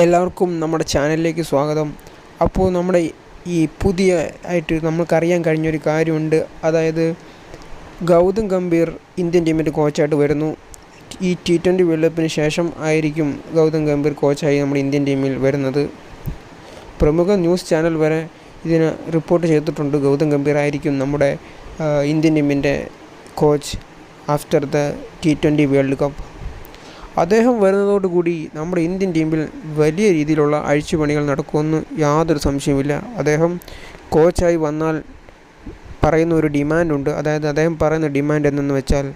എല്ലാവർക്കും നമ്മുടെ ചാനലിലേക്ക് സ്വാഗതം. അപ്പോൾ നമ്മുടെ ഈ പുതിയ ആയിട്ട് നമുക്കറിയാൻ കഴിഞ്ഞൊരു കാര്യമുണ്ട്. അതായത് ഗൗതം ഗംഭീർ ഇന്ത്യൻ ടീമിൻ്റെ കോച്ചായിട്ട് വരുന്നു. ഈ T20 വേൾഡ് കപ്പിന് ശേഷം ആയിരിക്കും ഗൗതം ഗംഭീർ കോച്ചായി നമ്മുടെ ഇന്ത്യൻ ടീമിൽ വരുന്നത്. പ്രമുഖ ന്യൂസ് ചാനൽ വരെ ഇതിന് റിപ്പോർട്ട് ചെയ്തിട്ടുണ്ട്. ഗൗതം ഗംഭീർ ആയിരിക്കും നമ്മുടെ ഇന്ത്യൻ ടീമിൻ്റെ coach after the T20 world cup. അദ്ദേഹം വരുന്നതോടുകൂടി നമ്മുടെ ഇന്ത്യൻ ടീമിൽ വലിയ രീതിയിലുള്ള അഴിച്ചുപണികൾ നടക്കുമെന്ന് യാതൊരു സംശയവുമില്ല. അദ്ദേഹം കോച്ചായി വന്നാൽ പറയുന്ന ഒരു ഡിമാൻഡുണ്ട്. അതായത് അദ്ദേഹം പറയുന്ന ഡിമാൻഡ് എന്തെന്ന് വെച്ചാൽ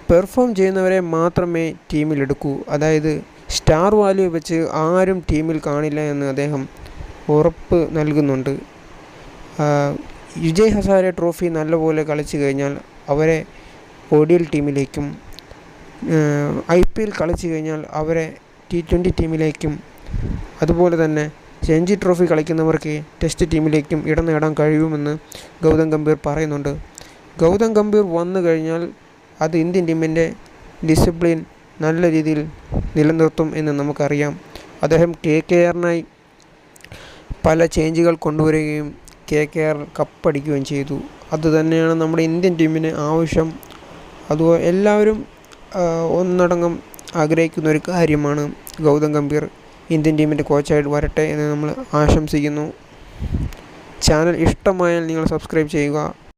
പെർഫോം ചെയ്യുന്നവരെ മാത്രമേ ടീമിലെടുക്കൂ. അതായത് സ്റ്റാർ വാല്യൂ വെച്ച് ആരും ടീമിൽ കാണില്ല എന്ന് അദ്ദേഹം ഉറപ്പ് നൽകുന്നുണ്ട്. വിജയ് ഹസാരെ ട്രോഫി നല്ലപോലെ കളിച്ചു കഴിഞ്ഞാൽ അവരെ ODI ടീമിലേക്കും IPL കളിച്ചു കഴിഞ്ഞാൽ അവരെ T20 ടീമിലേക്കും അതുപോലെ തന്നെ രഞ്ജി ട്രോഫി കളിക്കുന്നവർക്ക് ടെസ്റ്റ് ടീമിലേക്കും ഇടം നേടാൻ കഴിയുമെന്ന് ഗൗതം ഗംഭീർ പറയുന്നുണ്ട്. ഗൗതം ഗംഭീർ വന്നു കഴിഞ്ഞാൽ അത് ഇന്ത്യൻ ടീമിൻ്റെ ഡിസിപ്ലിൻ നല്ല രീതിയിൽ നിലനിർത്തും എന്ന് നമുക്കറിയാം. അദ്ദേഹം KKRനായി പല ചേഞ്ചുകൾ കൊണ്ടുവരികയും KKR കപ്പടിക്കുകയും ചെയ്തു. അതുതന്നെയാണ് നമ്മുടെ ഇന്ത്യൻ ടീമിന് ആവശ്യം. അതുപോലെ എല്ലാവരും ഒന്നടങ്കം ആഗ്രഹിക്കുന്ന ഒരു കാര്യമാണ് ഗൗതം ഗംഭീർ ഇന്ത്യൻ ടീമിൻ്റെ കോച്ചായിട്ട് വരട്ടെ എന്ന് നമ്മൾ ആശംസിക്കുന്നു. ചാനൽ ഇഷ്ടമായാൽ നിങ്ങൾ സബ്സ്ക്രൈബ് ചെയ്യുക.